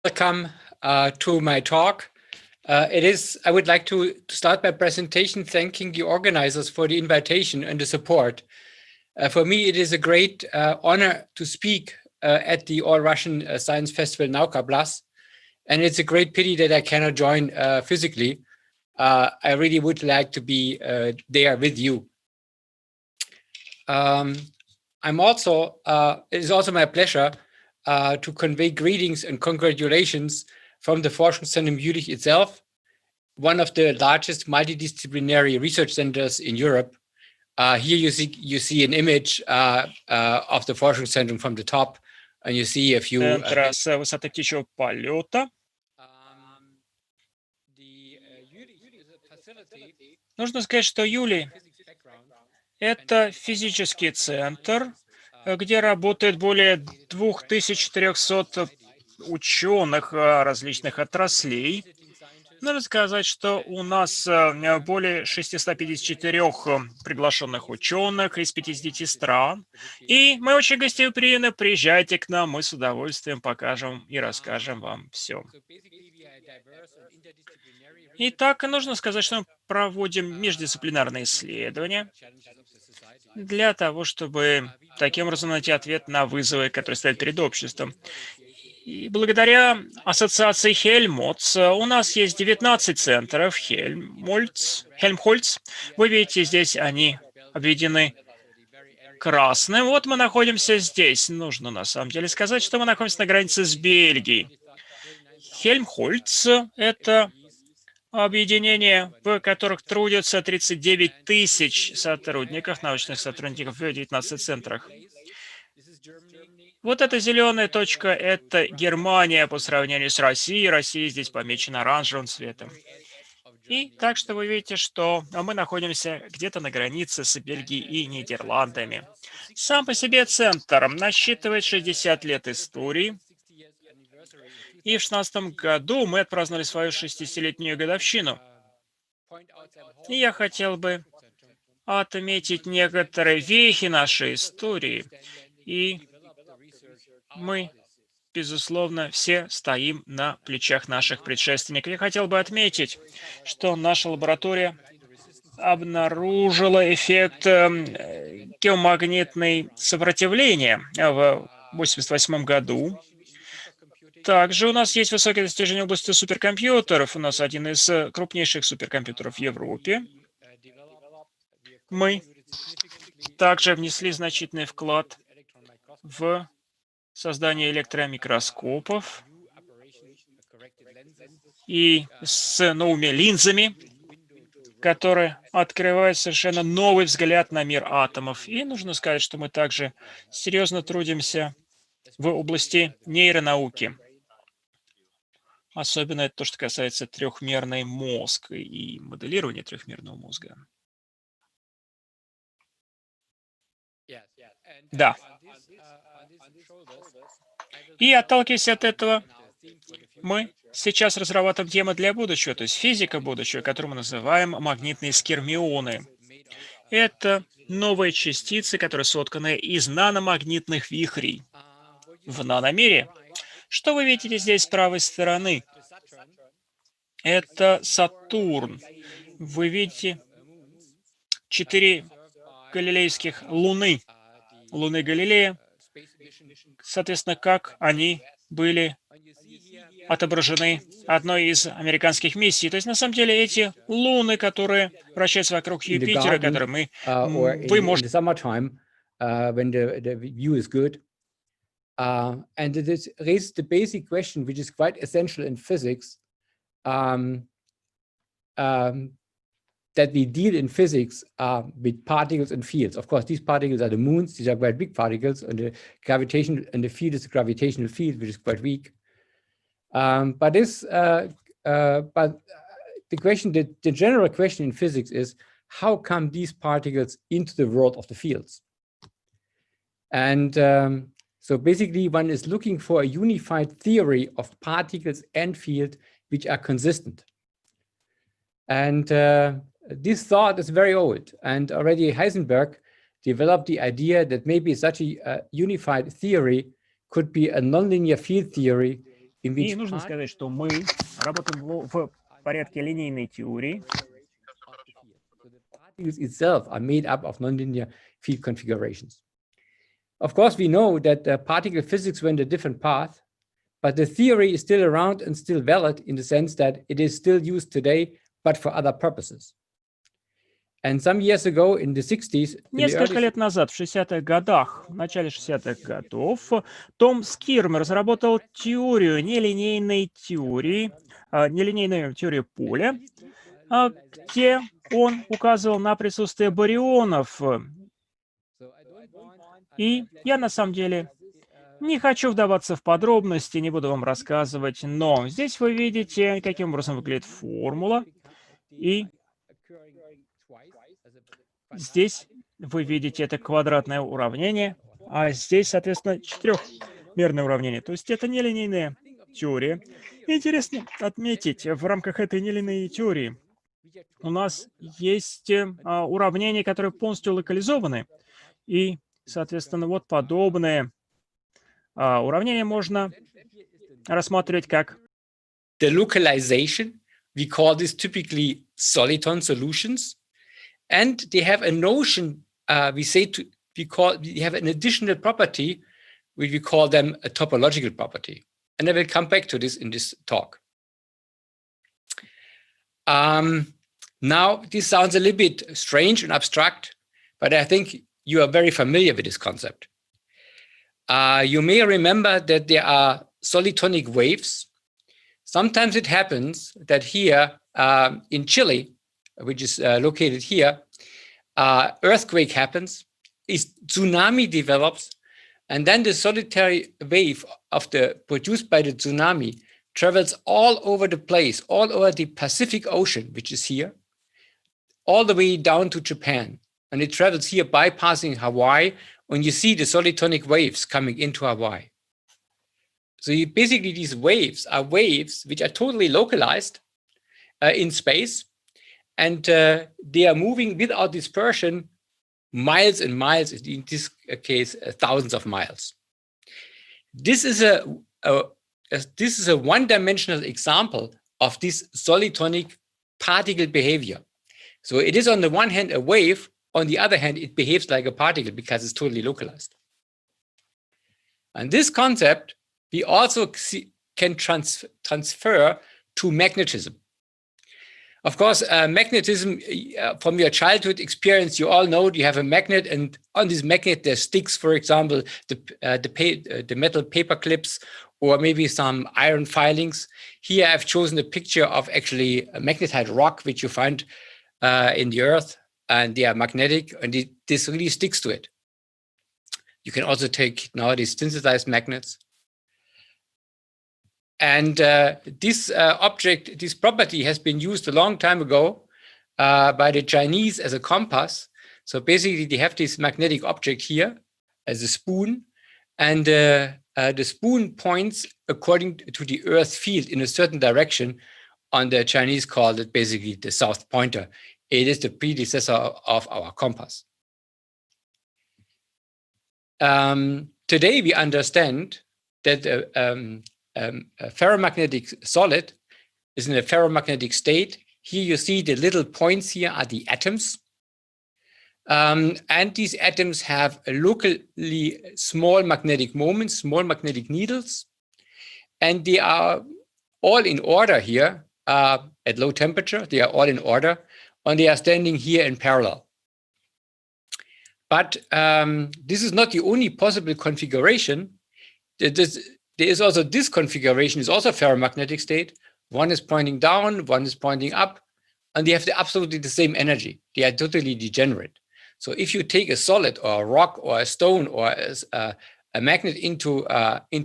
Welcome to my talk. I would like to start my presentation thanking the organizers for the invitation and the support. For me, it is a great honor to speak at the All-Russian Science Festival Nauka Plus, and it's a great pity that I cannot join physically. I really would like to be there with you. It is also my pleasure to convey greetings and congratulations from the Forschungszentrum Jülich itself, one of the largest multidisciplinary research centers in Europe. Here you see an image of the Forschungszentrum from the top, and you see a few. Центра с высоты птичьего полета. Нужно сказать, что Юлий — это физический центр, где работает более 2300 ученых различных отраслей. Надо сказать, что у нас более 654 приглашенных ученых из 50 стран. И мы очень гостеприимны. Приезжайте к нам, мы с удовольствием покажем и расскажем вам все. Итак, нужно сказать, что мы проводим междисциплинарные исследования для того, чтобы таким образом найти ответ на вызовы, которые стоят перед обществом. И благодаря ассоциации Хельмholtz у нас есть 19 центров Хельмхольц. Вы видите, здесь они обведены красным. Вот мы находимся здесь. Нужно на самом деле сказать, что мы находимся на границе с Бельгией. Хельмхольц — это объединение, в которых трудятся 39 тысяч сотрудников, научных сотрудников в 19 центрах. Вот эта зеленая точка — это Германия по сравнению с Россией. Россия здесь помечена оранжевым цветом. И так что вы видите, что мы находимся где-то на границе с Бельгией и Нидерландами. Сам по себе центр насчитывает 60 лет истории. И в 2016 году мы отпраздновали свою 60-летнюю годовщину. И я хотел бы отметить некоторые вехи нашей истории. И мы, безусловно, все стоим на плечах наших предшественников. Я хотел бы отметить, что наша лаборатория обнаружила эффект геомагнитного сопротивления в 1988 году. Также у нас есть высокие достижения в области суперкомпьютеров. У нас один из крупнейших суперкомпьютеров в Европе. Мы также внесли значительный вклад в создание электромикроскопов и с новыми линзами, которые открывают совершенно новый взгляд на мир атомов. И нужно сказать, что мы также серьезно трудимся в области нейронауки. Особенно это то, что касается трехмерный мозг и моделирования трехмерного мозга. Да. И отталкиваясь от этого, мы сейчас разрабатываем темы для будущего, то есть физика будущего, которую мы называем магнитные скирмионы. Это новые частицы, которые сотканы из нано-магнитных вихрей в наномере. Что вы видите здесь с правой стороны? Это Сатурн. Вы видите 4 галилейских луны Галилея, соответственно, как они были отображены одной из американских миссий. То есть, на самом деле, эти луны, которые вращаются вокруг Юпитера, которые вы можете... And it raises the basic question, which is quite essential in physics, that we deal in physics with particles and fields. Of course, these particles are the moons; these are quite big particles, and the gravitational and the field is the gravitational field, which is quite weak. But the question, the general question in physics is, how come these particles into the world of the fields? And so basically, one is looking for a unified theory of particles and field which are consistent. And this thought is very old. And already Heisenberg developed the idea that maybe such a unified theory could be a nonlinear field theory И нужно сказать, что мы работаем в порядке линейной теории. Particles itself are made up of nonlinear field configurations. Of course, we know that particle physics went a different path, but the theory is still around and still valid in the sense that it is still used today, but for other purposes. And some years ago, in the 60s, Несколько лет назад, в 60-х годах, в начале 60-х годов, Том Скирм разработал теорию нелинейной теории, нелинейную теорию поля, где он указывал на присутствие барионов. И я на самом деле не хочу вдаваться в подробности, не буду вам рассказывать, но здесь вы видите, каким образом выглядит формула. И здесь вы видите это квадратное уравнение, а здесь, соответственно, четырехмерное уравнение. То есть это нелинейная теория. И интересно отметить, в рамках этой нелинейной теории у нас есть уравнения, которые полностью локализованы. И, соответственно, вот подобные уравнения можно рассматривать как the localization. We call this typically soliton solutions. And they have a notion, we have an additional property, which we call them a topological property. And I will come back to this in this talk. Now, this sounds a little bit strange and abstract, but I think you are very familiar with this concept. You may remember that there are solitonic waves. Sometimes it happens that here in Chile, which is located here, earthquake happens, tsunami develops, and then the solitary wave produced by the tsunami travels all over the place, all over the Pacific Ocean, which is here, all the way down to Japan. And it travels here, bypassing Hawaii, when you see the solitonic waves coming into Hawaii. So basically, these waves are waves which are totally localized in space, and they are moving without dispersion miles and miles, in this case, thousands of miles. This is a one-dimensional example of this solitonic particle behavior. So it is on the one hand a wave, on the other hand, it behaves like a particle because it's totally localized. And this concept we also can transfer to magnetism. Of course, magnetism, from your childhood experience, you all know you have a magnet, and on this magnet there sticks, for example, the metal paper clips or maybe some iron filings. Here I've chosen a picture of actually a magnetite rock, which you find in the earth, and they are magnetic, and this really sticks to it. You can also take nowadays synthesized magnets. And this property has been used a long time ago by the Chinese as a compass. So basically, they have this magnetic object here as a spoon, and the spoon points according to the Earth field in a certain direction. On the Chinese called it basically the South Pointer. It is the predecessor of our compass. Today, we understand that a ferromagnetic solid is in a ferromagnetic state. Here you see the little points here are the atoms. And these atoms have a locally small magnetic moments, small magnetic needles. And they are all in order here at low temperature. They are all in order, and they are standing here in parallel. But this is not the only possible configuration. There is also this configuration, is also a ferromagnetic state. One is pointing down, one is pointing up, and they have absolutely the same energy. They are totally degenerate. So if you take a solid or a rock or a stone or a magnet into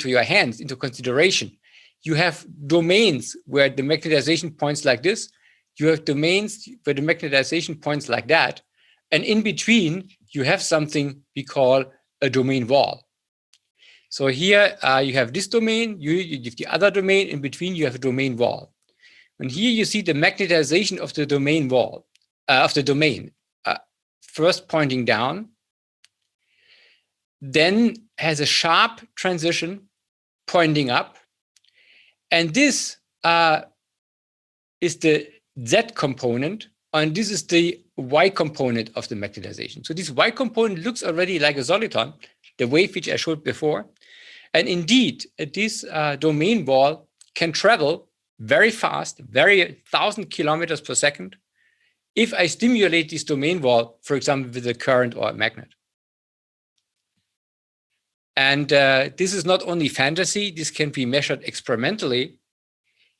your hands, into consideration, you have domains where the magnetization points like this. You have domains where the magnetization points like that. And in between, you have something we call a domain wall. So here you have this domain, you have the other domain, in between you have a domain wall. And here you see the magnetization of the domain wall, of the domain, first pointing down, then has a sharp transition pointing up, And this is the Z component, and this is the Y component of the magnetization. So this Y component looks already like a soliton, the wave which I showed before. And indeed, this domain wall can travel very fast, 1,000 kilometers per second, if I stimulate this domain wall, for example, with a current or a magnet. And this is not only fantasy, this can be measured experimentally.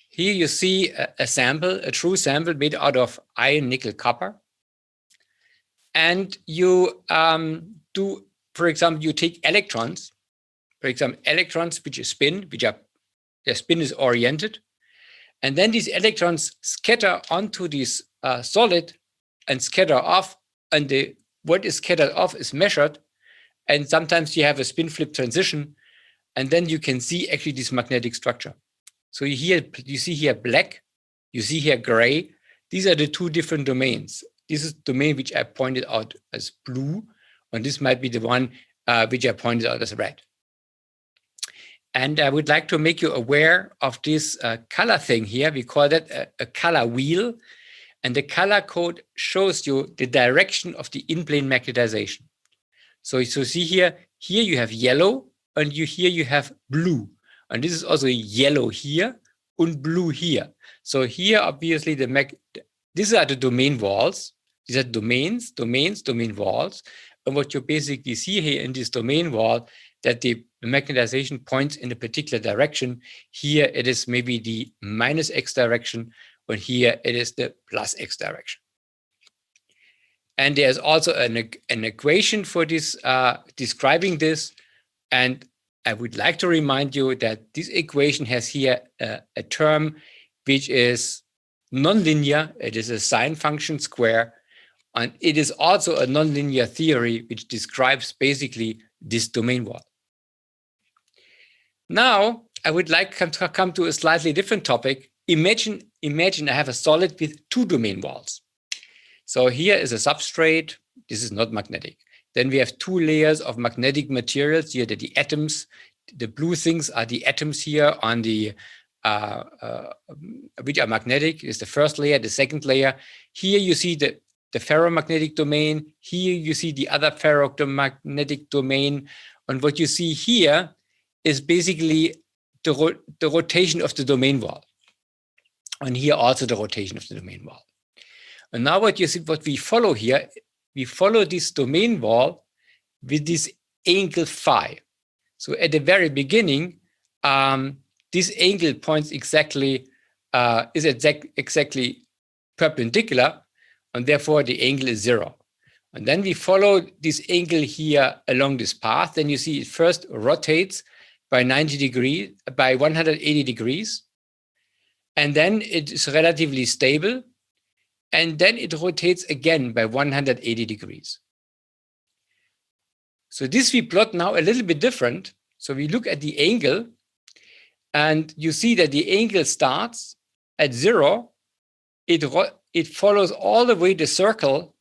Here you see a sample, a true sample made out of iron, nickel, copper. And you do, for example, you take electrons, for example, electrons which spin, their spin is oriented. And then these electrons scatter onto this solid and scatter off. And what is scattered off is measured. And sometimes you have a spin flip transition. And then you can see actually this magnetic structure. So you see here black, you see here gray. These are the two different domains. This is the domain which I pointed out as blue, and this might be the one which I pointed out as red. And I would like to make you aware of this color thing here. We call that a color wheel. And the color code shows you the direction of the in-plane magnetization. So see here you have yellow, and here you have blue. And this is also yellow here and blue here. So here, obviously, these are the domain walls. These are domains, domain walls. And what you basically see here in this domain wall, that the magnetization points in a particular direction. Here it is maybe the minus X direction, and here it is the plus X direction. And there's also an equation for this, describing this. And I would like to remind you that this equation has here a term which is nonlinear. It is a sine function square. And it is also a nonlinear theory which describes basically this domain wall. Now, I would like to come to a slightly different topic. Imagine I have a solid with two domain walls. So here is a substrate. This is not magnetic. Then we have two layers of magnetic materials. Here are the atoms. The blue things are the atoms here on the which are magnetic. Is the first layer. The second layer. Here you see the ferromagnetic domain. Here you see the other ferromagnetic domain. And what you see here is basically the rotation of the domain wall. And here also the rotation of the domain wall. And now what you see, what we follow here, we follow this domain wall with this angle phi. So at the very beginning, this angle points exactly, is exactly perpendicular, and therefore the angle is 0. And then we follow this angle here along this path. Then you see it first rotates by 90 degrees, by 180 degrees. And then it is relatively stable. And then it rotates again by 180 degrees. So this we plot now a little bit different. So we look at the angle, and you see that the angle starts at 0. It follows all the way the circle.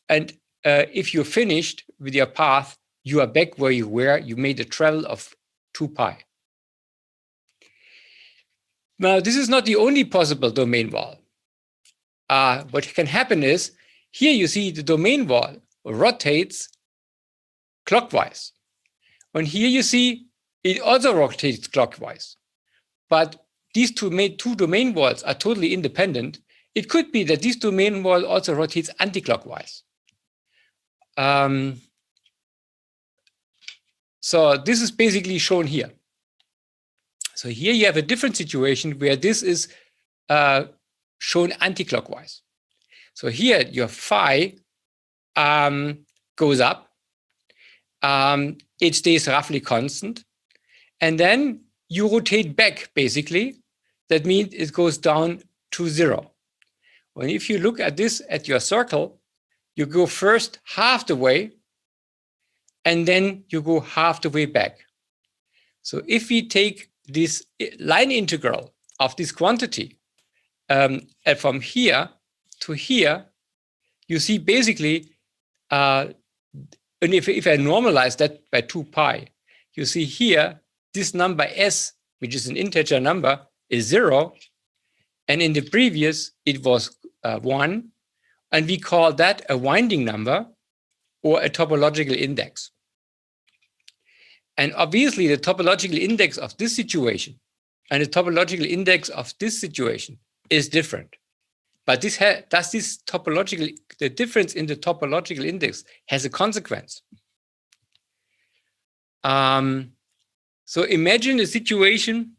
And if you're finished with your path, you are back where you were. You made a travel of 2 pi. Now, this is not the only possible domain wall. What can happen is, here you see the domain wall rotates clockwise. And here you see it also rotates clockwise. But these two domain walls are totally independent. It could be that this domain wall also rotates anti-clockwise. So this is basically shown here. So here you have a different situation where this is shown anti-clockwise. So here your phi goes up. It stays roughly constant. And then you rotate back, basically. That means it goes down to 0. When if you look at this at your circle, you go first half the way, and then you go half the way back. So if we take this line integral of this quantity, and from here to here, you see basically, and if I normalize that by 2 pi, you see here, this number s, which is an integer number, is 0, and in the previous it was 1, and we call that a winding number or a topological index. And obviously the topological index of this situation and the topological index of this situation is different. But the difference in the topological index has a consequence. So imagine a situation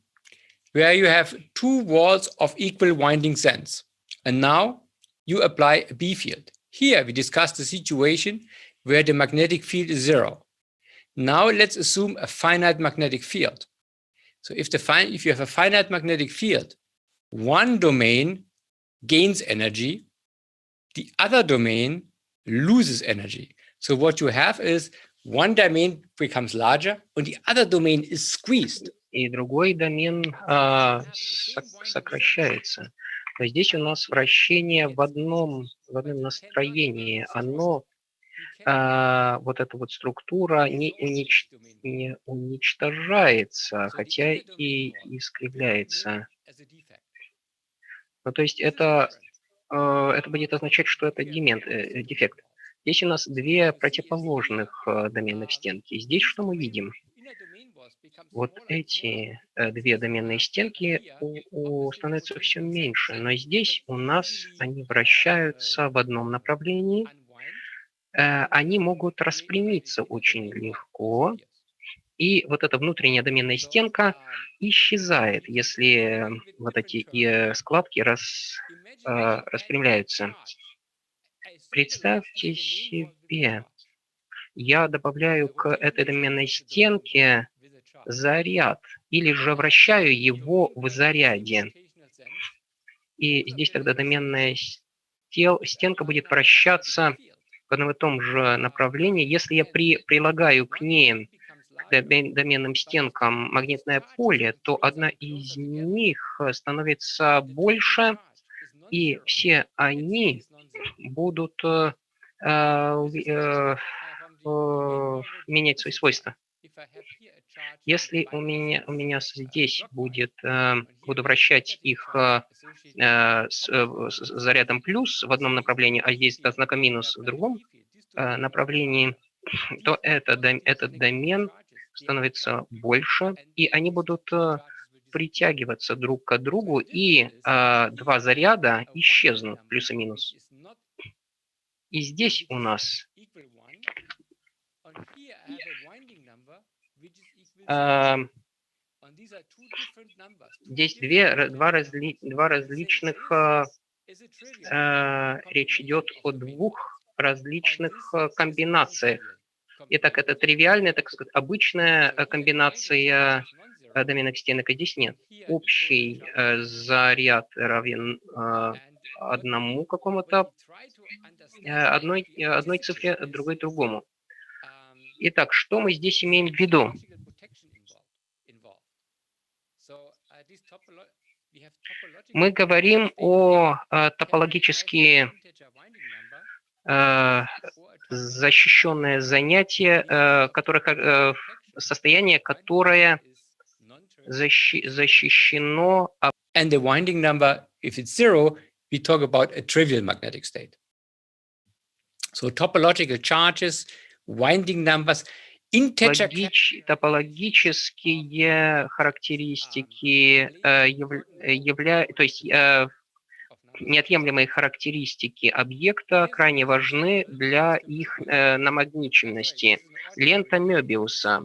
where you have two walls of equal winding sense, and now you apply a B field. Here we discussed the situation where the magnetic field is 0. Now let's assume a finite magnetic field. So if you have a finite magnetic field, one domain gains energy, the other domain loses energy. So what you have is one domain becomes larger and the other domain is squeezed. И другой домен сокращается. То есть здесь у нас вращение в одном настроении. Оно, вот эта вот структура не уничтожается, хотя и искривляется. Ну, то есть это будет означать, что это дефект. Здесь у нас две противоположных доменных стенки. Здесь что мы видим? Вот эти две доменные стенки становятся все меньше, но здесь у нас они вращаются в одном направлении. Они могут распрямиться очень легко, и вот эта внутренняя доменная стенка исчезает, если вот эти складки распрямляются. Представьте себе, я добавляю к этой доменной стенке заряд, или же вращаю его в заряде. И здесь тогда доменная стенка будет вращаться в одном и том же направлении. Если я прилагаю к ним, к доменным стенкам, магнитное поле, то одна из них становится больше, и все они будут менять свои свойства. Если у меня здесь буду вращать их с зарядом плюс в одном направлении, а здесь со знаком минус в другом направлении, то этот домен становится больше, и они будут притягиваться друг к другу, и два заряда исчезнут, плюс и минус. И здесь у нас здесь два различных, речь идет о двух различных комбинациях. Итак, это тривиальная, так сказать, обычная комбинация доменных стенок, а здесь нет. Общий заряд равен одному какому-то, одной цифре, другой другому. Итак, что мы здесь имеем в виду? Мы говорим о топологически защищенное занятие, состояние, которое защищено. And the winding number, if it's 0, we talk about a trivial magnetic state. So topological charges, winding numbers, топологические характеристики, то есть неотъемлемые характеристики объекта крайне важны для их намагниченности. Лента Мёбиуса.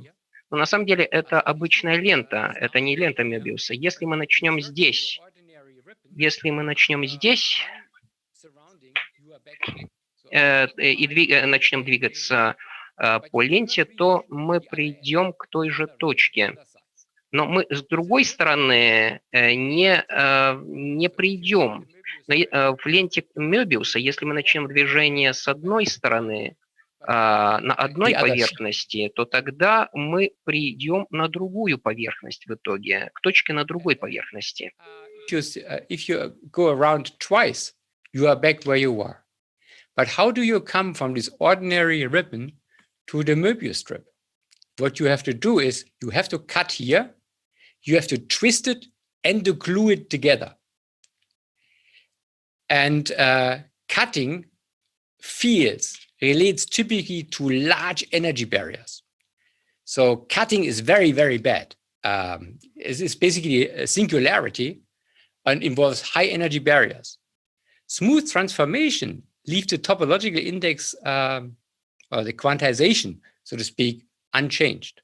Но на самом деле это обычная лента, это не лента Мёбиуса. Если мы начнем здесь и начнем двигаться по ленте, то мы придем к той же точке. Но мы с другой стороны не придем. В ленте Мёбиуса, если мы начнем движение с одной стороны, на одной поверхности, то тогда мы придем на другую поверхность в итоге, к точке на другой поверхности. If you go around twice, you are back where you were. But how do you come from this ordinary ribbon to the Möbius strip? What you have to do is you have to cut here, you have to twist it and to glue it together. And cutting fields relates typically to large energy barriers. So cutting is very, very bad. It's basically a singularity and involves high energy barriers. Smooth transformation leaves the topological index or the quantization, so to speak, unchanged.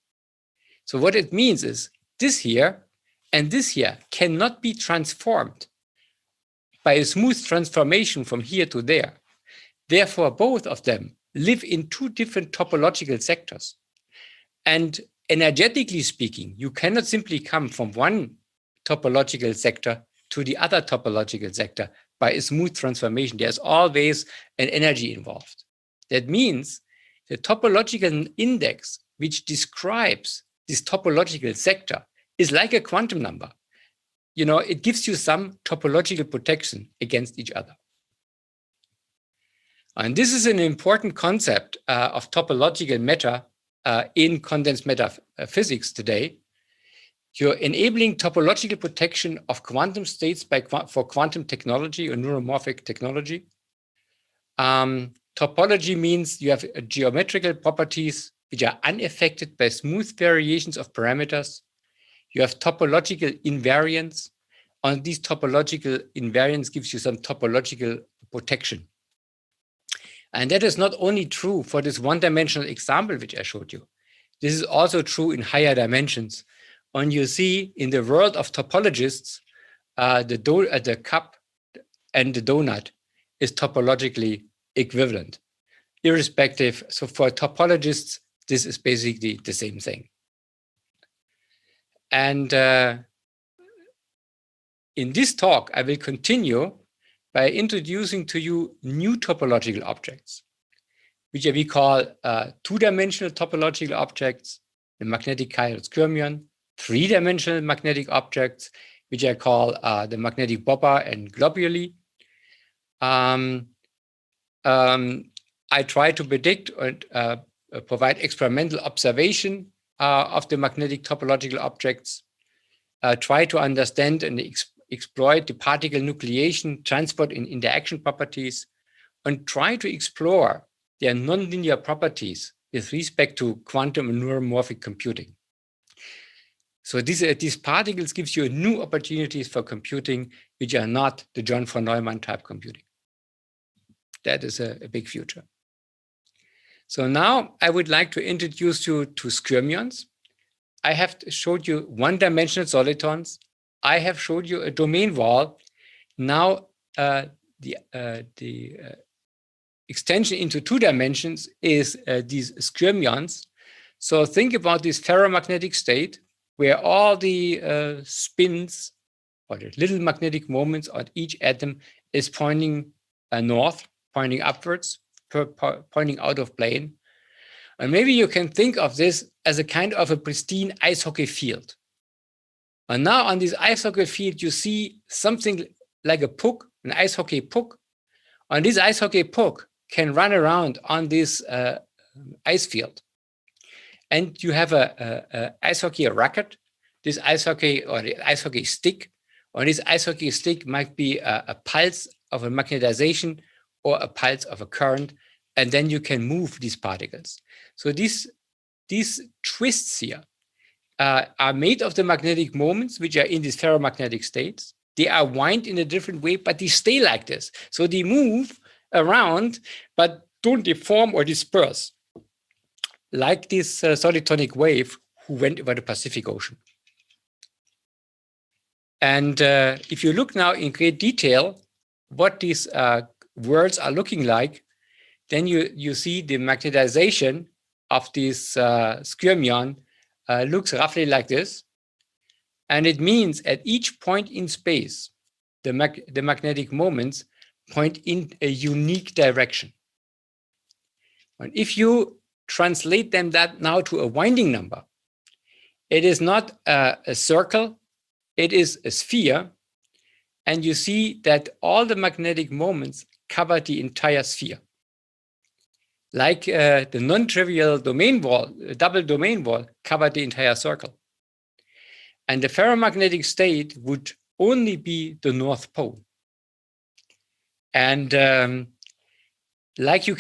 So what it means is this here and this here cannot be transformed by a smooth transformation from here to there. Therefore, both of them live in two different topological sectors. And energetically speaking, you cannot simply come from one topological sector to the other topological sector by a smooth transformation. There's always an energy involved. That means the topological index, which describes this topological sector, is like a quantum number. You know, it gives you some topological protection against each other. And this is an important concept of topological matter in condensed matter physics today. You're enabling topological protection of quantum states for quantum technology or neuromorphic technology. Topology means you have geometrical properties which are unaffected by smooth variations of parameters. You have topological invariance. And these topological invariance gives you some topological protection. And that is not only true for this one-dimensional example which I showed you. This is also true in higher dimensions. And you see in the world of topologists, the cup and the donut is topologically equivalent, irrespective. So for topologists, this is basically the same thing. And in this talk, I will continue by introducing to you new topological objects, which we call two-dimensional topological objects, the magnetic chiral skirmion, three-dimensional magnetic objects, which I call the magnetic bobber and globuli. I try to predict and provide experimental observation of the magnetic topological objects, try to understand and exploit the particle nucleation, transport, and interaction properties, and try to explore their nonlinear properties with respect to quantum and neuromorphic computing. So these particles gives you new opportunities for computing, which are not the John von Neumann type computing. That is a big future. So now I would like to introduce you to skirmions. I have showed you one-dimensional solitons. I have showed you a domain wall. Now the extension into 2 dimensions is these skirmions. So think about this ferromagnetic state where all the spins or the little magnetic moments on each atom is pointing north, pointing upwards, pointing out of plane. And maybe you can think of this as a kind of a pristine ice hockey field. And now on this ice hockey field, you see something like a puck, an ice hockey puck. And this ice hockey puck can run around on this ice field. And you have a ice hockey racket, this ice hockey or the ice hockey stick. Or this ice hockey stick might be a pulse of a magnetization or a pulse of a current, and then you can move these particles. So these twists here are made of the magnetic moments, which are in these ferromagnetic states. They are wound in a different way, but they stay like this. So they move around, but don't deform or disperse, like this solitonic wave who went over the Pacific Ocean. And if you look now in great detail, what these worlds are looking like, then you see the magnetization of this skirmion looks roughly like this. And it means at each point in space, the magnetic moments point in a unique direction. And if you translate them that now to a winding number, it is not a circle, it is a sphere. And you see that all the magnetic moments cover the entire sphere. Like the non-trivial domain wall, double domain wall, covered the entire circle. And the ferromagnetic state would only be the North Pole. And like we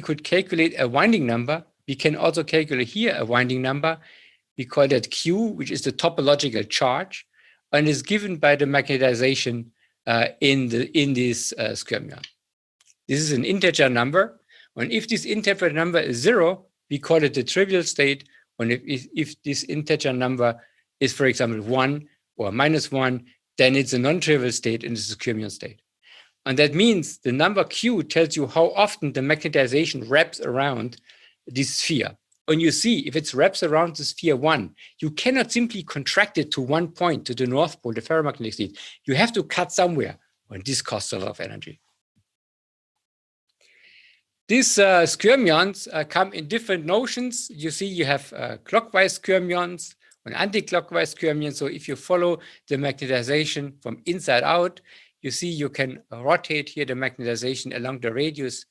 could calculate a winding number, we can also calculate here a winding number. We call that Q, which is the topological charge, and is given by the magnetization in this skirmion. This is an integer number, and if this integer number is 0, we call it the trivial state. And if this integer number is, for example, 1 or -1, then it's a non-trivial state and it's a skirmion state. And that means the number Q tells you how often the magnetization wraps around this sphere. And you see, if it wraps around the sphere 1, you cannot simply contract it to one point, to the North Pole, the ferromagnetic state. You have to cut somewhere, and this costs a lot of energy. These skirmions come in different notions. You see, you have clockwise skirmions and anti-clockwise skirmions. So if you follow the magnetization from inside out, you see you can rotate here the magnetization along the radius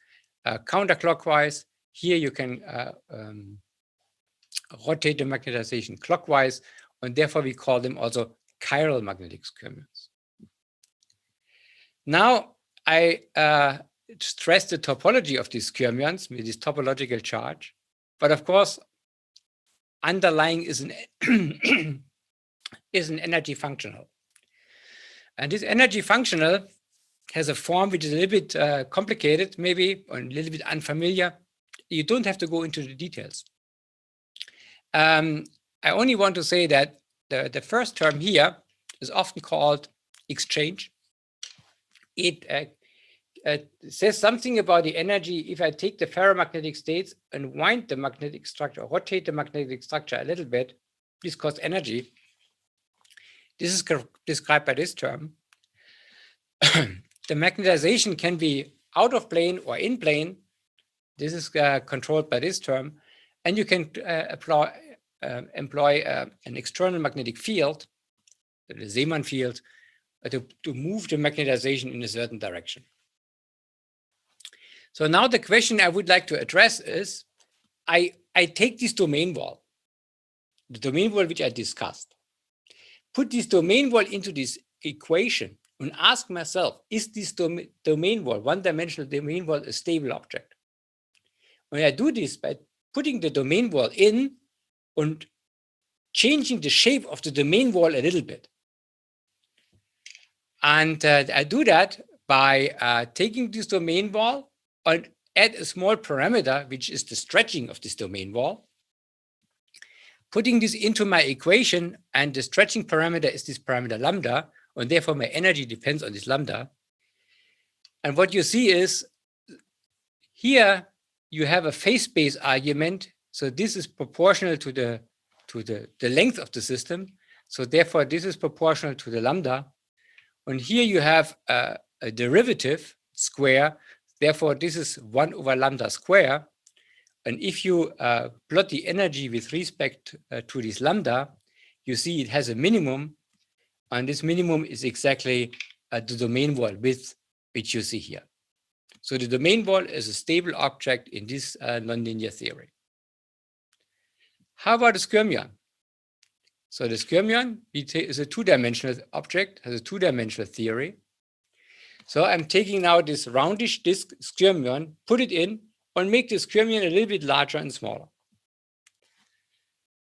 counterclockwise. Here you can rotate the magnetization clockwise, and therefore we call them also chiral magnetic skirmions. Now I stress the topology of these skirmions with this topological charge, but of course underlying is an energy functional. And this energy functional has a form which is a little bit complicated, maybe, or a little bit unfamiliar. You don't have to go into the details. I only want to say that the first term here is often called exchange. It says something about the energy. If I take the ferromagnetic states and wind the magnetic structure, rotate the magnetic structure a little bit, this costs energy. This is described by this term. The magnetization can be out of plane or in plane. This is controlled by this term. And you can employ an external magnetic field, the Zeeman field, to move the magnetization in a certain direction. So now the question I would like to address is, I take this domain wall, the domain wall which I discussed, put this domain wall into this equation and ask myself, is this domain wall, one-dimensional domain wall, a stable object? When I do this by putting the domain wall in and changing the shape of the domain wall a little bit. And I do that by taking this domain wall and add a small parameter, which is the stretching of this domain wall, putting this into my equation, and the stretching parameter is this parameter lambda, and therefore my energy depends on this lambda. And what you see is here you have a phase space argument. So this is proportional to the length of the system. So therefore this is proportional to the lambda. And here you have a derivative square. Therefore this is 1 over lambda square. And if you plot the energy with respect to this lambda, you see it has a minimum. And this minimum is exactly the domain wall width, which you see here. So the domain wall is a stable object in this nonlinear theory. How about the skirmion? So the skirmion is a two-dimensional object, has a two-dimensional theory. So I'm taking now this roundish disk skirmion, put it in, and make the skirmion a little bit larger and smaller.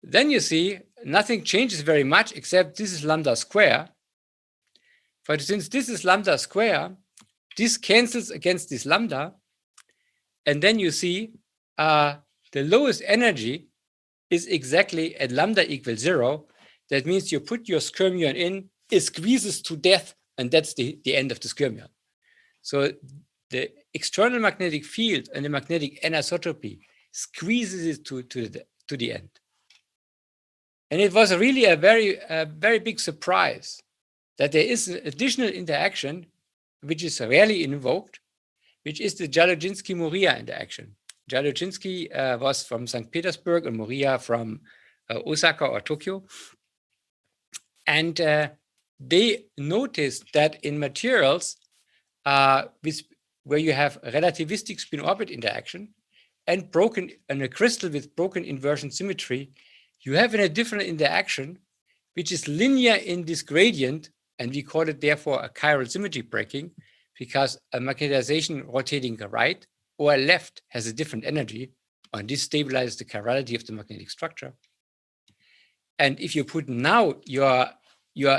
Then you see nothing changes very much, except this is lambda square. But since this is lambda square, this cancels against this lambda. And then you see the lowest energy is exactly at lambda equals 0. That means you put your skirmion in, it squeezes to death, and that's the end of the skirmion. So the external magnetic field and the magnetic anisotropy squeezes it to the end. And it was really a very big surprise that there is an additional interaction which is rarely invoked, which is the Dzhalujinsky-Moriya interaction. Dzhalujinsky was from St. Petersburg and Moriya from Osaka or Tokyo. And they noticed that in materials where you have relativistic spin-orbit interaction and a crystal with broken inversion symmetry, you have in a different interaction which is linear in this gradient, and we call it therefore a chiral symmetry breaking, because a magnetization rotating right or left has a different energy, and this stabilizes the chirality of the magnetic structure. And if you put now your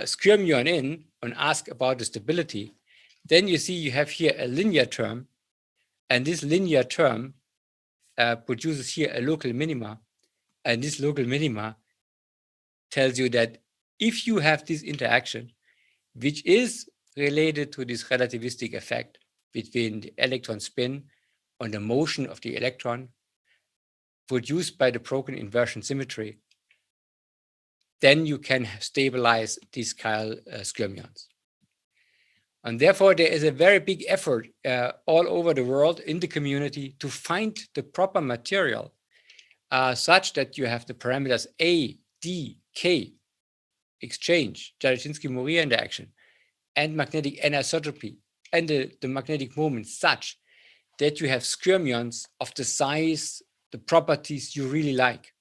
skirmion in and ask about the stability, then you see you have here a linear term, and this linear term produces here a local minima, and this local minima tells you that if you have this interaction, which is related to this relativistic effect between the electron spin and the motion of the electron produced by the broken inversion symmetry, then you can stabilize these chiral skirmions. And therefore, there is a very big effort all over the world in the community to find the proper material such that you have the parameters A, D, K, exchange, Jarodzinski-Moriya interaction, and magnetic anisotropy, and the magnetic moment such that you have skirmions of the size, the properties you really like.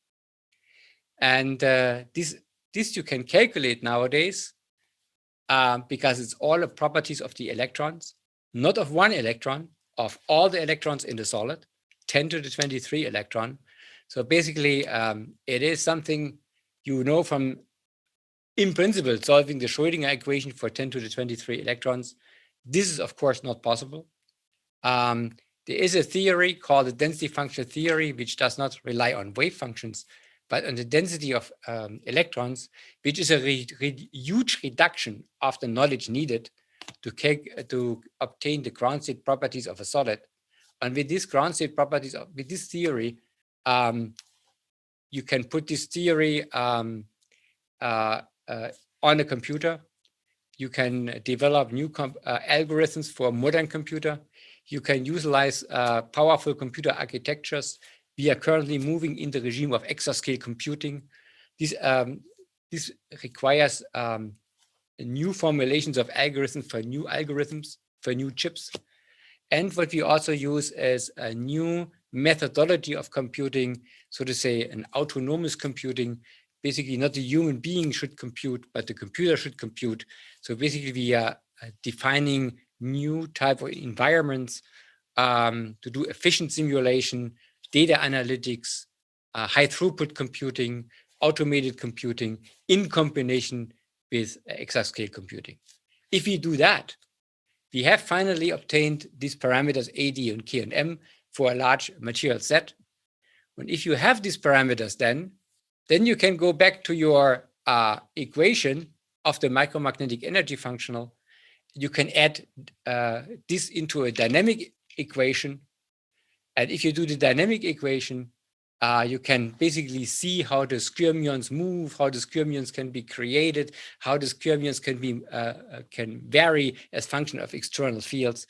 And this you can calculate nowadays because it's all the properties of the electrons, not of one electron, of all the electrons in the solid, 10 to the 23 electron. So basically, it is something you know from, in principle, solving the Schrödinger equation for 10 to the 23 electrons. This is, of course, not possible. There is a theory called the density function theory, which does not rely on wave functions, but on the density of electrons, which is a huge reduction of the knowledge needed to obtain the ground state properties of a solid. And with these ground state properties, with this theory, you can put this theory on a computer. You can develop new algorithms for a modern computer. You can utilize powerful computer architectures. We are currently moving in the regime of exascale computing. This requires new formulations of algorithms, for new chips. And what we also use is a new methodology of computing, so to say, an autonomous computing. Basically, not the human being should compute, but the computer should compute. So basically, we are defining new type of environments to do efficient simulation, data analytics, high throughput computing, automated computing in combination with exascale computing. If we do that, we have finally obtained these parameters A, D, and K and M for a large material set. And if you have these parameters, then you can go back to your equation of the micromagnetic energy functional. You can add this into a dynamic equation. And if you do the dynamic equation, you can basically see how the skirmions move, how the skirmions can be created, how the skirmions can vary as function of external fields.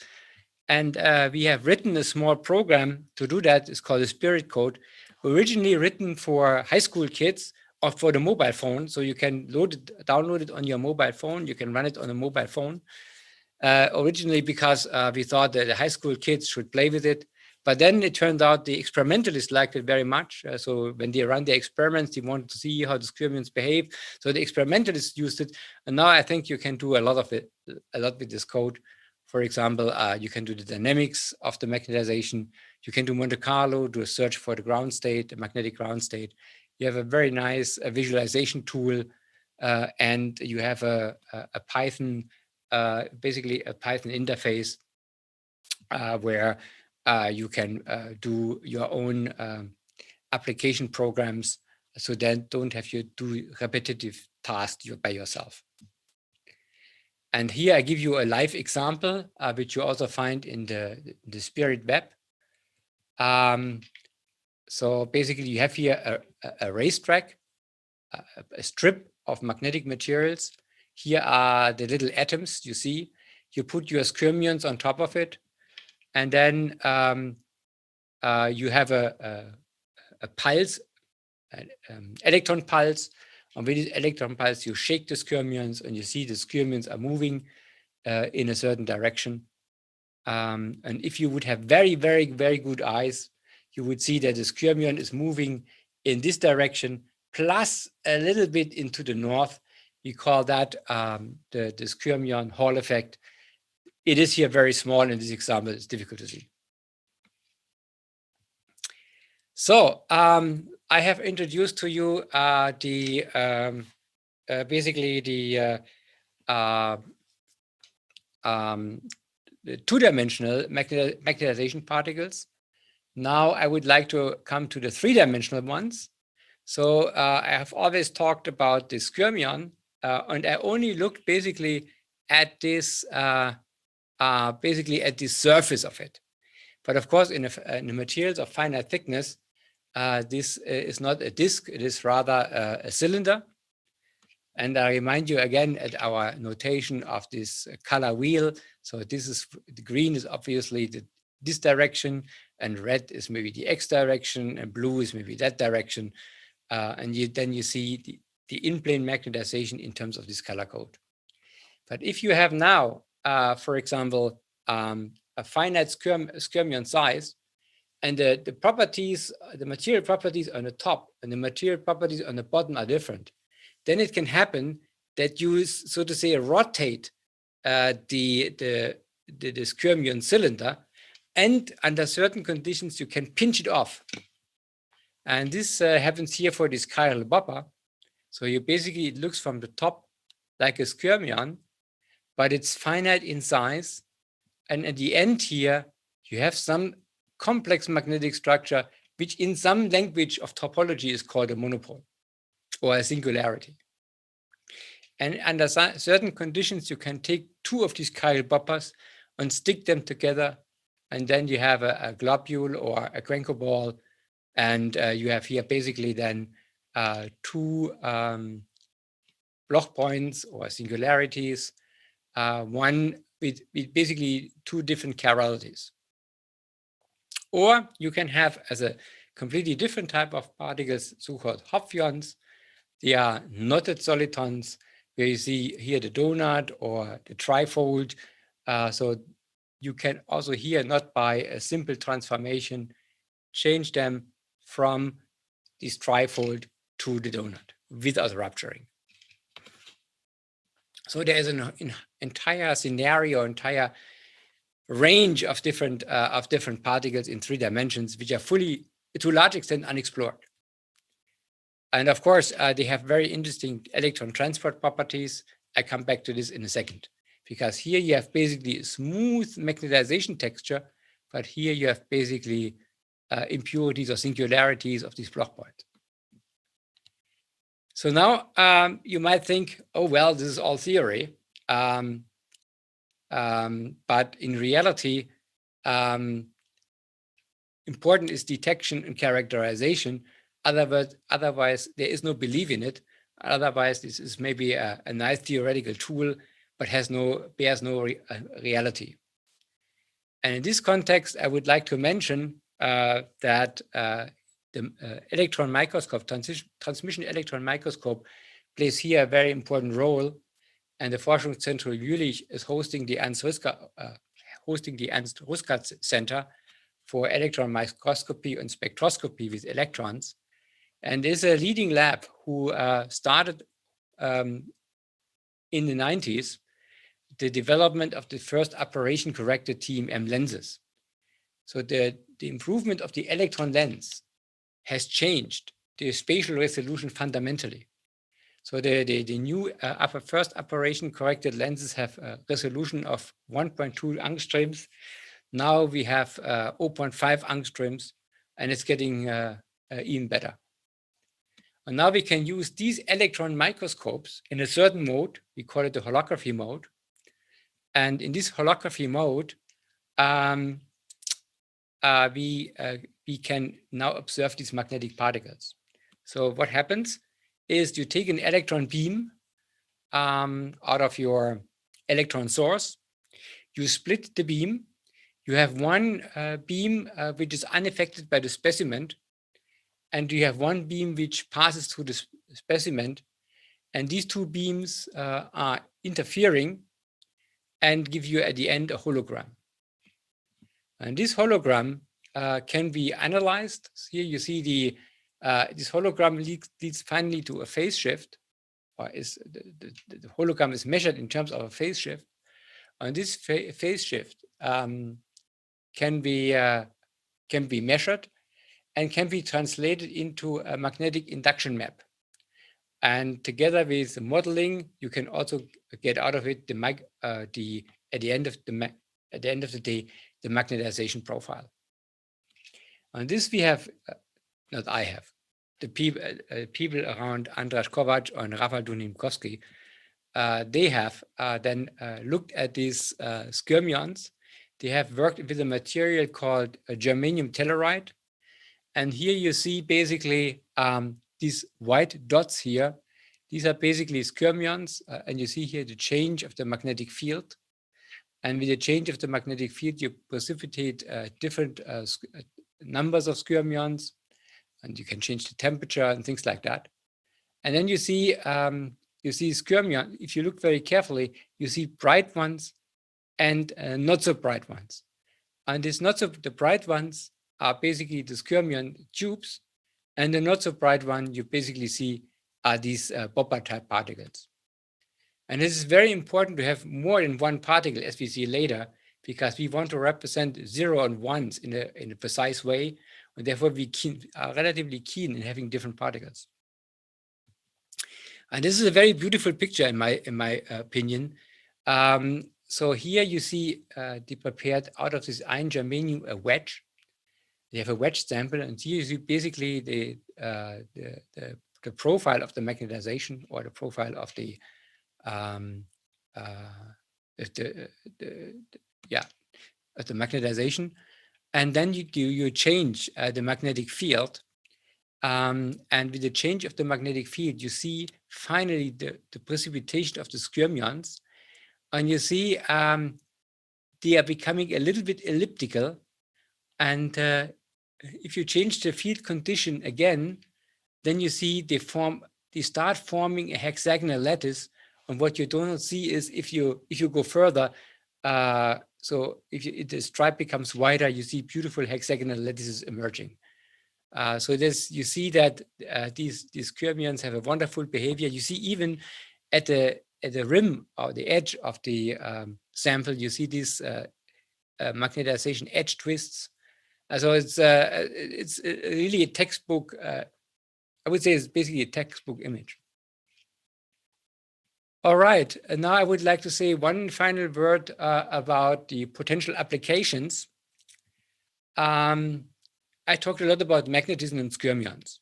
And we have written a small program to do that. It's called the Spirit Code, originally written for high school kids or for the mobile phone. So you can download it on your mobile phone. You can run it on a mobile phone. Originally because we thought that the high school kids should play with it. But then it turned out the experimentalists liked it very much. So when they run their experiments, they wanted to see how the skirmions behave. So the experimentalists used it. And now I think you can do a lot with this code. For example, you can do the dynamics of the magnetization. You can do Monte Carlo, do a search for the ground state, the magnetic ground state. You have a very nice visualization tool, and you have a Python, basically a Python interface where you can do your own application programs, so then don't have to do repetitive tasks by yourself. And here I give you a live example, which you also find in the Spirit web. So basically you have here a racetrack, a strip of magnetic materials. Here are the little atoms you see. You put your skirmions on top of it. And then you have a pulse, an electron pulse. And with this electron pulse, you shake the skirmions and you see the skirmions are moving in a certain direction. And if you would have very, very, very good eyes, you would see that the skirmion is moving in this direction, plus a little bit into the north, We call that the skirmion Hall effect. It is here very small in this example. It's difficult to see. So I have introduced to you basically the two-dimensional magnetization particles. Now I would like to come to the three-dimensional ones. So I have always talked about the skirmion, and I only looked basically at this surface of it. But of course, in the materials of finite thickness, this is not a disk; it is rather a cylinder. And I remind you again at our notation of this color wheel. So this is the green is obviously this direction, and red is maybe the X direction, and blue is maybe that direction. And then you see the in-plane magnetization in terms of this color code. But if you have now, for example, a finite skirmion size, and the properties, the material properties on the top and the material properties on the bottom are different, then it can happen that you, so to say, rotate the skirmion cylinder, and under certain conditions you can pinch it off. And this happens here for this chiral bopper. So you basically, it looks from the top like a skirmion, but it's finite in size. And at the end here, you have some complex magnetic structure, which in some language of topology is called a monopole or a singularity. And under certain conditions, you can take two of these chiral boppers and stick them together. And then you have a globule or a Grenko ball. And you have here basically then two Bloch points or singularities, one with basically two different chiralities. Or you can have as a completely different type of particles, so-called hopfions. They are knotted solitons, where you see here the donut or the trifold. So you can also here, not by a simple transformation, change them from this trifold to the donut without rupturing. So there is an entire scenario, entire range of different particles in 3 dimensions, which are fully, to a large extent, unexplored. And of course, they have very interesting electron transport properties. I come back to this in a second, because here you have basically a smooth magnetization texture, but here you have basically impurities or singularities of these Bloch points. So now you might think, oh, well, this is all theory. But in reality, important is detection and characterization. Otherwise, there is no belief in it. Otherwise, this is maybe a nice theoretical tool, but bears no reality. And in this context, I would like to mention that the electron microscope, transmission electron microscope, plays here a very important role. And the Forschungszentrum Jülich is hosting the Ernst Ruska Center for Electron Microscopy and Spectroscopy with electrons. And is a leading lab who started in the 90s the development of the first operation-corrected TMM lenses. So the improvement of the electron lens has changed the spatial resolution fundamentally. So the new first operation-corrected lenses have a resolution of 1.2 angstroms. Now we have 0.5 angstroms, and it's getting even better. And now we can use these electron microscopes in a certain mode. We call it the holography mode. And in this holography mode, we can now observe these magnetic particles. So what happens is you take an electron beam out of your electron source, you split the beam, you have one beam which is unaffected by the specimen, and you have one beam which passes through the specimen, and these two beams are interfering and give you at the end a hologram. And this hologram can be analyzed. Here you see this hologram leads finally to a phase shift. or is the hologram is measured in terms of a phase shift, and this phase shift can be measured and can be translated into a magnetic induction map. And together with the modeling, you can also get out of it at the end of the day, the magnetization profile. On this we have, not I have, the people around Andras Kovac and Rafał Dunimkowski, they have then looked at these skirmion's. They have worked with a material called germanium telluride. And here you see basically these white dots here. These are basically skirmion's, and you see here the change of the magnetic field. And with the change of the magnetic field, you precipitate different numbers of skirmion's, and you can change the temperature and things like that. And then you see skirmion. If you look very carefully, you see bright ones and not so bright ones. And these the bright ones are basically the skirmion tubes, and the not so bright one you basically see are these Bopper type particles. And this is very important to have more than one particle, as we see later, because we want to represent 0 and 1s in a precise way, and therefore we are relatively keen in having different particles. And this is a very beautiful picture in my opinion. So here you see they prepared out of this iron germanium a wedge. They have a wedge sample, and here you see basically the profile of the magnetization, or the profile of the magnetization, and then you change the magnetic field, and with the change of the magnetic field, you see finally the precipitation of the skirmion's, and you see they are becoming a little bit elliptical, and if you change the field condition again, then you see they start forming a hexagonal lattice. And what you don't see is if you go further, so if the stripe becomes wider, you see beautiful hexagonal lattices emerging. So you see that these skirmion's have a wonderful behavior. You see even at the rim or the edge of the sample, you see these magnetization edge twists. So it's really a textbook. I would say it's basically a textbook image. All right, and now I would like to say one final word about the potential applications. I talked a lot about magnetism and skirmion's,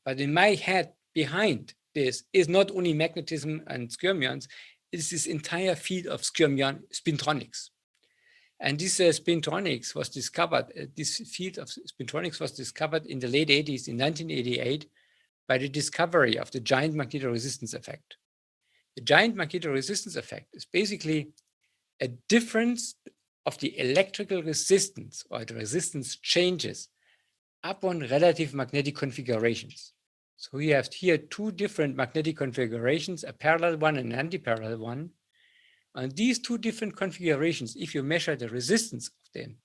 but in my head behind this is not only magnetism and skirmion's, it's this entire field of spintronics. And this spintronics was discovered, this field of spintronics was discovered in the late 80s, in 1988, by the discovery of the giant magnetoresistance effect. The giant magnetoresistance effect is basically a difference of the electrical resistance, or the resistance changes upon relative magnetic configurations. So we have here two different magnetic configurations, a parallel one and an anti-parallel one. And these two different configurations, if you measure the resistance of them,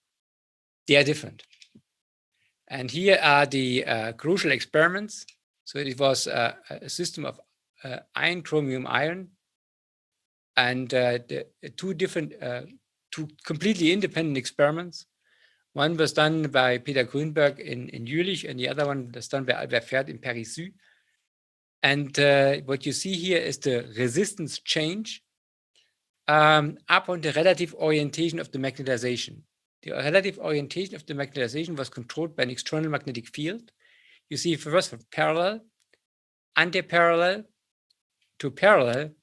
they are different. And here are the crucial experiments. So it was a system of iron, chromium, iron, and two completely independent experiments. One was done by Peter Gründberg in Jülich, and the other one was done by Albert Fert in Paris-Sud. And what you see here is the resistance change upon the relative orientation of the magnetization. The relative orientation of the magnetization was controlled by an external magnetic field. You see first from parallel, anti-parallel to parallel,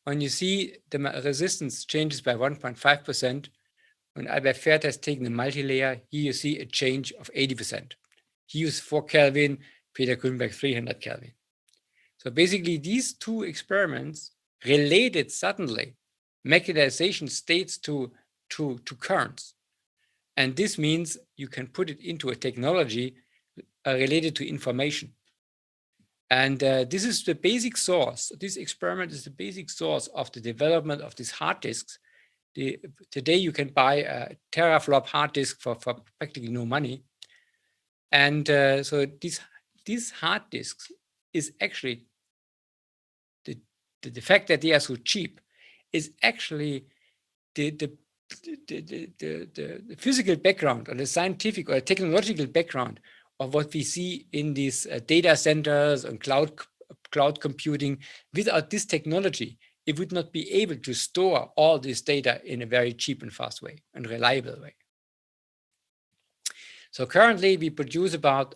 when you see the resistance changes by 1.5%. When Albert Fert has taken a multi-layer, here you see a change of 80%. He used 4 Kelvin, Peter Gründberg 300 Kelvin. So basically these two experiments related suddenly magnetization states to currents. And this means you can put it into a technology related to information. And this is the basic source. This experiment is the basic source of the development of these hard disks. Today you can buy a teraflop hard disk for practically no money. And so these hard disks is actually the the fact that they are so cheap is actually the physical background or the scientific or technological background of what we see in these data centers and cloud computing. Without this technology, it would not be able to store all this data in a very cheap and fast way and reliable way. So currently we produce about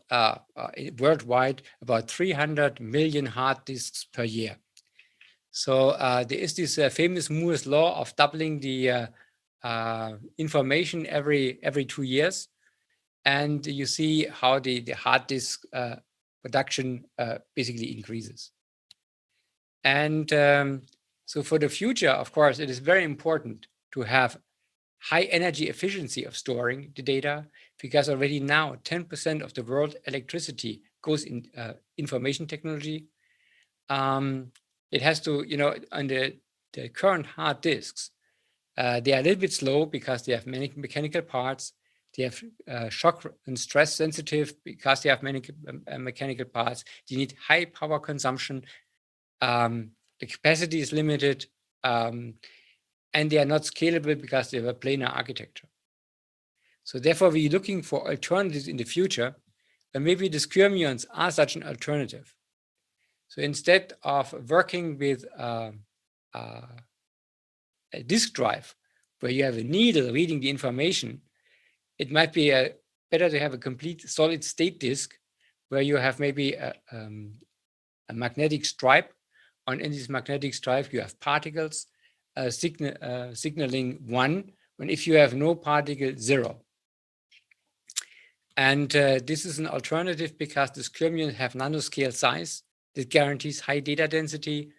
worldwide about 300 million hard disks per year. So there is this famous Moore's law of doubling the information every 2 years. And you see how the hard disk production basically increases. And so for the future, of course, it is very important to have high energy efficiency of storing the data, because already now 10% of the world electricity goes in information technology. It has to, on the current hard disks, they are a little bit slow because they have many mechanical parts. They have shock and stress sensitive because they have many mechanical parts. They need high power consumption. The capacity is limited, and they are not scalable because they have a planar architecture. So therefore, we're looking for alternatives in the future, and maybe the skirmion's are such an alternative. So instead of working with a disk drive, where you have a needle reading the information, it might be better to have a complete solid state disk, where you have maybe a magnetic stripe. In this magnetic stripe, you have particles signaling 1, and if you have no particle, 0. And this is an alternative because the skirmions have nanoscale size that guarantees high data density.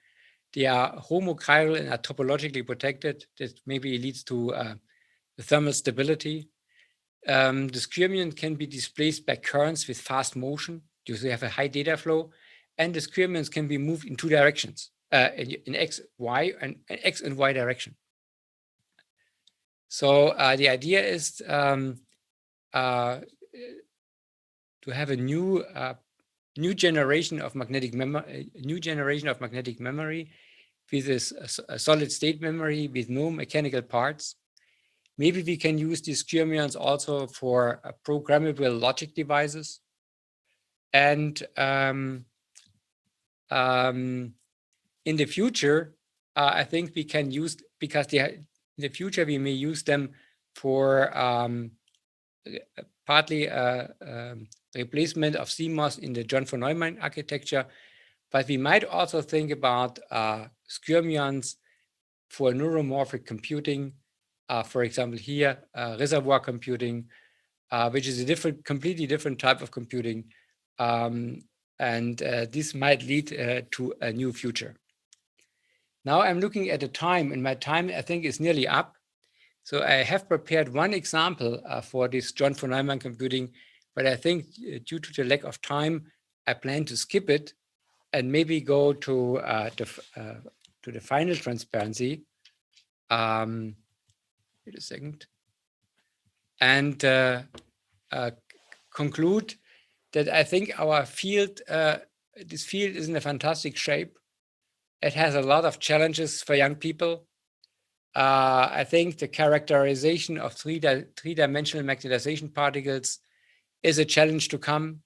They are homochiral and are topologically protected. That maybe leads to thermal stability. The skirmion can be displaced by currents with fast motion. You have a high data flow, and the skirmions can be moved in 2 directions, in X, Y, and X and Y direction. So the idea is to have a new generation of magnetic memory, with a solid state memory with no mechanical parts. Maybe we can use these skirmions also for programmable logic devices. And in the future, I think we can use, because in the future we may use them for partly replacement of CMOS in the John von Neumann architecture, but we might also think about skirmions for neuromorphic computing. For example, here, reservoir computing, which is a completely different type of computing. And this might lead to a new future. Now I'm looking at the time, and my time, I think, is nearly up. So I have prepared one example for this John von Neumann computing, but I think due to the lack of time, I plan to skip it and maybe go to the final transparency. Wait a second. And conclude that I think our field, this field is in a fantastic shape. It has a lot of challenges for young people. I think the characterization of three-dimensional magnetization particles is a challenge to come,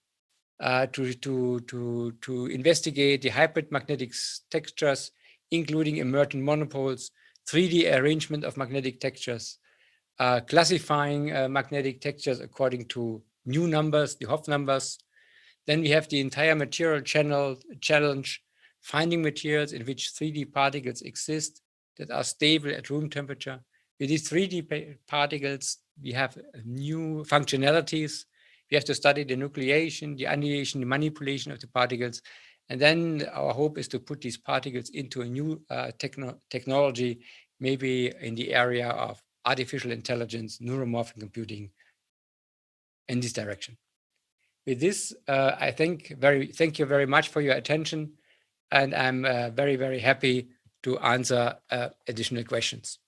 to investigate the hybrid magnetic textures, including emergent monopoles, 3D arrangement of magnetic textures, classifying magnetic textures according to new numbers, the Hopf numbers. Then we have the entire material challenge, finding materials in which 3D particles exist that are stable at room temperature. With these 3D particles, we have new functionalities. We have to study the nucleation, the annihilation, the manipulation of the particles. And then our hope is to put these particles into a new technology, maybe in the area of artificial intelligence, neuromorphic computing, in this direction. With this, I thank you very much for your attention, and I'm very, very happy to answer additional questions.